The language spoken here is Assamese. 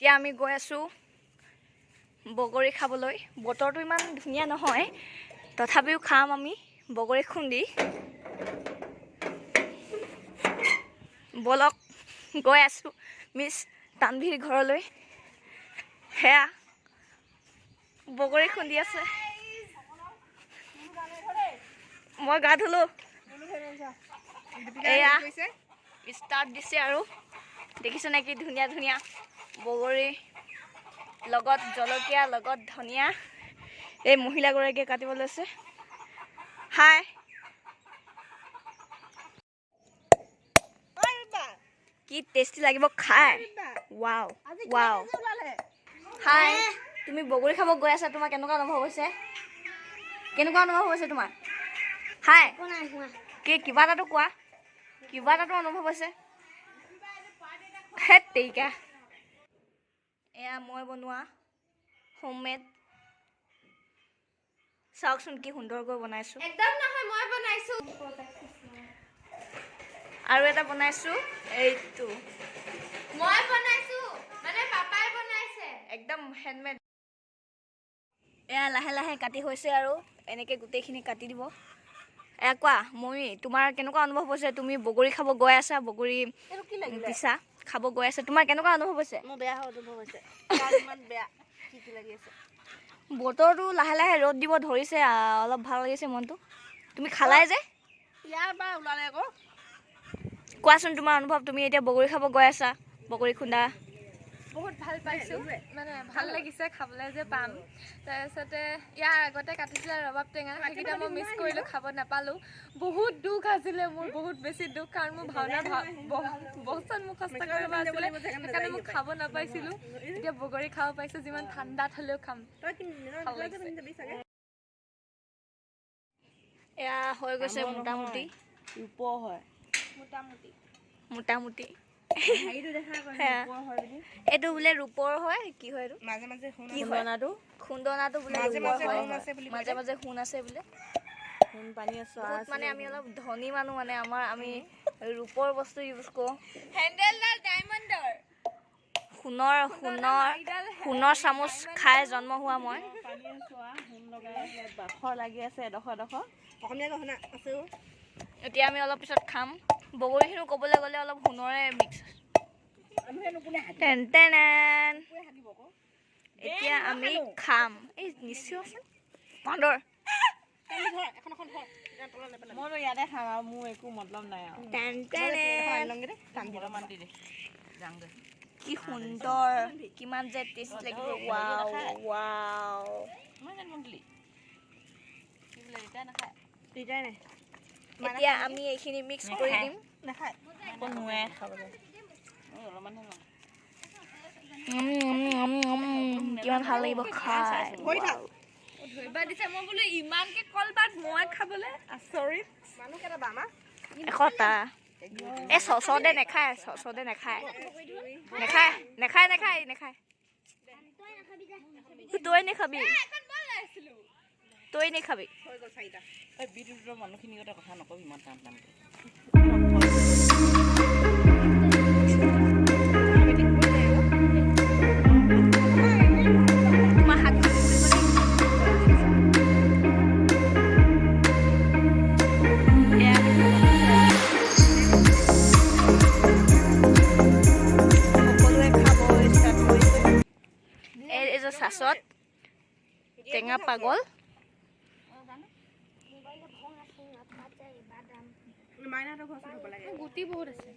এতিয়া আমি গৈ আছো বগৰী খাবলৈ। বতৰটো ইমান ধুনীয়া নহয়, তথাপিও খাম আমি বগৰী খুন্দি। বলক গৈ আছো মিছ তানভীৰ ঘৰলৈ। সেয়া বগৰী খুন্দি আছে। মই গা ধুলো। এয়া ষ্টাৰ্ট দিছে আৰু দেখিছে নে কি ধুনীয়া ধুনীয়া বগৰী লগত জলকীয়া লগত ধনিয়া। এই মহিলাগৰাকীয়ে কাটিব লৈছে। হাই কি টেষ্টি লাগিব খাই। Wow wow. হাই তুমি বগৰী খাব গৈ আছা, তোমাৰ কেনেকুৱা অনুভৱ হৈছে? কেনেকুৱা অনুভৱ হৈছে তোমাৰ? হাই কি কিবা এটাতো কোৱা, কিবা এটাতো অনুভৱ হৈছে। হে তেইকা এয়া মই বনোৱা হোমমেড। চাওকচোন কি সুন্দৰকৈ বনাইছো। একদম নহয়, মই বনাইছো। আৰু এটা বনাইছো, এইটো মই বনাইছো মানে পাপাই বনাইছে। একদম হেণ্ডমেড। এয়া লাহে লাহে কাটি হৈছে আৰু এনেকে গোটেইখিনি কাটি দিব। এয়া কোৱা মই তোমাৰ কেনেকুৱা অনুভৱ হৈছে? তুমি বগৰী খাব গৈ আছা, বগৰী পিছা খাব গৈ আছে, তোমাৰ কেনেকুৱা অনুভৱ হৈছে? মোৰ বেয়া অনুভৱ হৈছে, ইমান বেয়া কি লাগি আছে। বতৰটো লাহে লাহে ৰ'দ দিব ধৰিছে, অলপ ভাল লাগিছে মনটো। তুমি খালাই যে ইয়াৰ পৰা ওলালে আকৌ। কোৱাচোন তোমাৰ অনুভৱ, তুমি এতিয়া বগৰী খাব গৈ আছা, বগৰী খুন্দা। বহুত ভাল পাইছো, মানে ভাল লাগিছে খাবলৈ যে পাম। তাৰপিছতে ইয়াৰ আগতে কাটিছিলে ৰবাব টেঙা, সেইকেইটা মই মিছ কৰিলো, খাব নাপালো। বহুত দুখ আছিলে মোৰ, বহুত বেছি দুখ, কাৰণ মোৰ ভাওনা বচন মুখস্থ কৰিব আছিলে, সেইকাৰণে মই খাব নাপাইছিলো। এতিয়া বগৰী খাব পাইছো, যিমান ঠাণ্ডাত হলেও খাম। এয়া হৈ গৈছে মোটামুটি। ৰূপৰ হয় মোটামুটি এইটো বোলে ৰূপৰ হয়। কি হয় এইটো? মাজে মাজে খুন্দনাটো বোলে মাজে মাজে সোণ আছে বোলে। মানে আমি অলপ ধনী মানুহ, মানে আমি ৰূপৰ বস্তু ইউজ কৰো। হেণ্ডেলডাল ডায়মণ্ডৰ, সোণৰ চামুচ খাই জন্ম হোৱা মই। লাগি আছে এডোখৰ অসমীয়া গহনা আছে। এতিয়া আমি অলপ পিছত খাম। বগৰীখিনি ক'বলৈ গ'লে অলপ সোণৰে মিক্স। এতিয়া আমি খাম। এই নিশ্চয় বান্দৰ মই ইয়াতে খাম আৰু মোৰ একো মতলব নাই আৰু। কি সুন্দৰ, কিমান যে টেষ্ট লাগিব। Wow wow. এতিয়া আমি এইখিনি মিক্স কৰি দিম। কিমান ভাল লাগিব খাই। ধৰিবা দিছে, মই বোলো ইমানকে কলপাত মই খাবলৈ আচৰিত। এশটা এই চচতে নেখায়, চচতে নেখায়, নেখায় নেখায় নেখায় নেখায়। তই নেখাবি, তই নেখাবি। মানুহখিনিৰ কথা নকবি ইমান টান টানকে। চাচত টেঙা পাগল গুটি বহুত আছে।